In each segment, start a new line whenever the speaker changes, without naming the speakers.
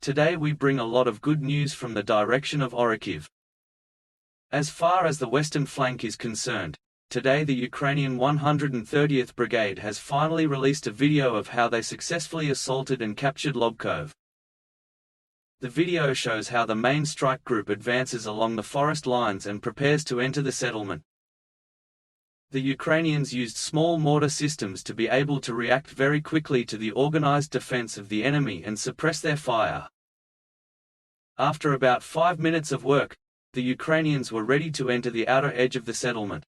Today we bring a lot of good news from the direction of Orikhiv. As far as the western flank is concerned, today the Ukrainian 130th Brigade has finally released a video of how they successfully assaulted and captured Lobkov. The video shows how the main strike group advances along the forest lines and prepares to enter the settlement. The Ukrainians used small mortar systems to be able to react very quickly to the organized defense of the enemy and suppress their fire. After about 5 minutes of work, the Ukrainians were ready to enter the outer edge of the settlement.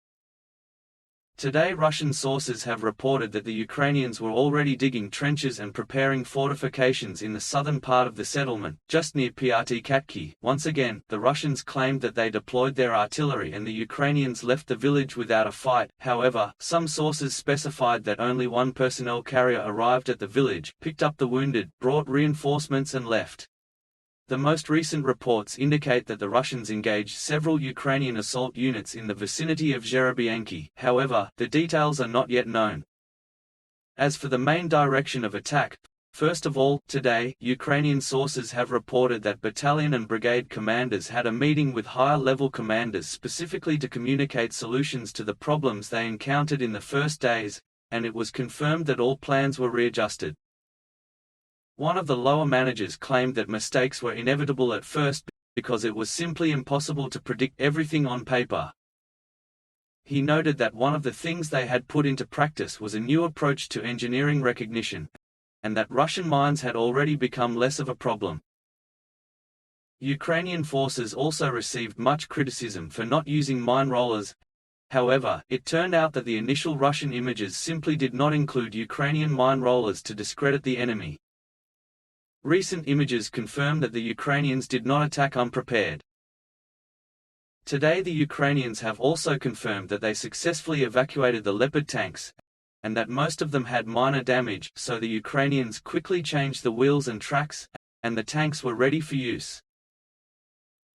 Today Russian sources have reported that the Ukrainians were already digging trenches and preparing fortifications in the southern part of the settlement, just near Pyaty-Katki. Once again, the Russians claimed that they deployed their artillery and the Ukrainians left the village without a fight. However, some sources specified that only one personnel carrier arrived at the village, picked up the wounded, brought reinforcements and left. The most recent reports indicate that the Russians engaged several Ukrainian assault units in the vicinity of Zherobyanki. However, the details are not yet known. As for the main direction of attack, first of all, today, Ukrainian sources have reported that battalion and brigade commanders had a meeting with higher-level commanders specifically to communicate solutions to the problems they encountered in the first days, and it was confirmed that all plans were readjusted. One of the lower managers claimed that mistakes were inevitable at first because it was simply impossible to predict everything on paper. He noted that one of the things they had put into practice was a new approach to engineering recognition, and that Russian mines had already become less of a problem. Ukrainian forces also received much criticism for not using mine rollers. However, it turned out that the initial Russian images simply did not include Ukrainian mine rollers to discredit the enemy. Recent images confirm that the Ukrainians did not attack unprepared. Today the Ukrainians have also confirmed that they successfully evacuated the Leopard tanks, and that most of them had minor damage, so the Ukrainians quickly changed the wheels and tracks, and the tanks were ready for use.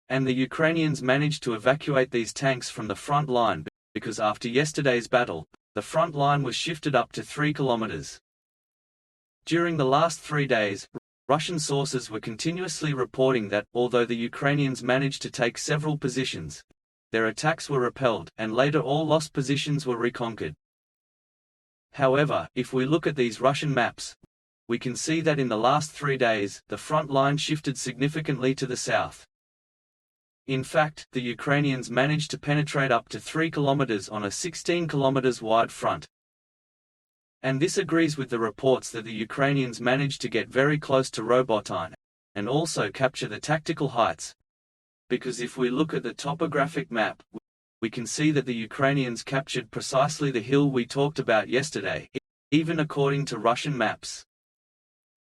And the Ukrainians managed to evacuate these tanks from the front line, because after yesterday's battle, the front line was shifted up to 3 kilometers. During the last 3 days, Russian sources were continuously reporting that, although the Ukrainians managed to take several positions, their attacks were repelled, and later all lost positions were reconquered. However, if we look at these Russian maps, we can see that in the last 3 days, the front line shifted significantly to the south. In fact, the Ukrainians managed to penetrate up to 3 kilometers on a 16 kilometers wide front. And this agrees with the reports that the Ukrainians managed to get very close to Robotyne, and also capture the tactical heights. Because if we look at the topographic map, we can see that the Ukrainians captured precisely the hill we talked about yesterday, even according to Russian maps.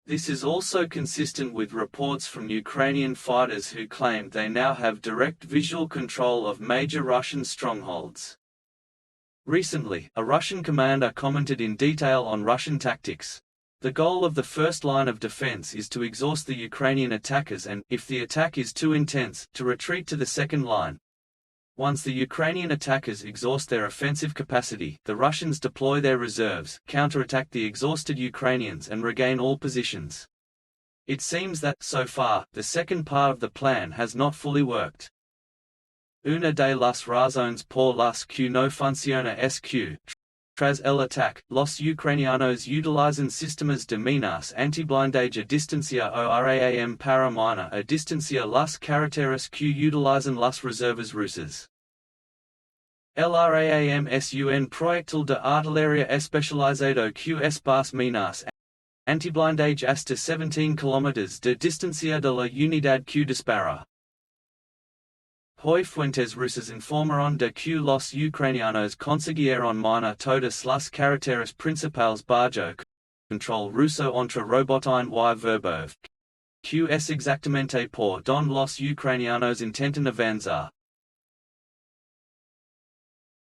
This is also consistent with reports from Ukrainian fighters who claimed they now have direct visual control of major Russian strongholds. Recently, a Russian commander commented in detail on Russian tactics. The goal of the first line of defense is to exhaust the Ukrainian attackers and, if the attack is too intense, to retreat to the second line. Once the Ukrainian attackers exhaust their offensive capacity, the Russians deploy their reserves, counterattack the exhausted Ukrainians and regain all positions. It seems that, so far, the second part of the plan has not fully worked. Una de las razones por las que no funciona es que, tras el ataque, los ucranianos utilizan sistemas de minas antiblindaje a distancia o RAM para minar a distancia las carreteras que utilizan las reservas rusas. El RAM es un proyectil de artillería especializado que es para minas antiblindaje hasta 17 km de distancia de la unidad que dispara. Hoy fuentes rusas informaron de que los ucranianos consiguieron minar todas las carreteras principales bajo control ruso entre Robotyne y Verbov, que es exactamente por donde los ucranianos intentan avanzar.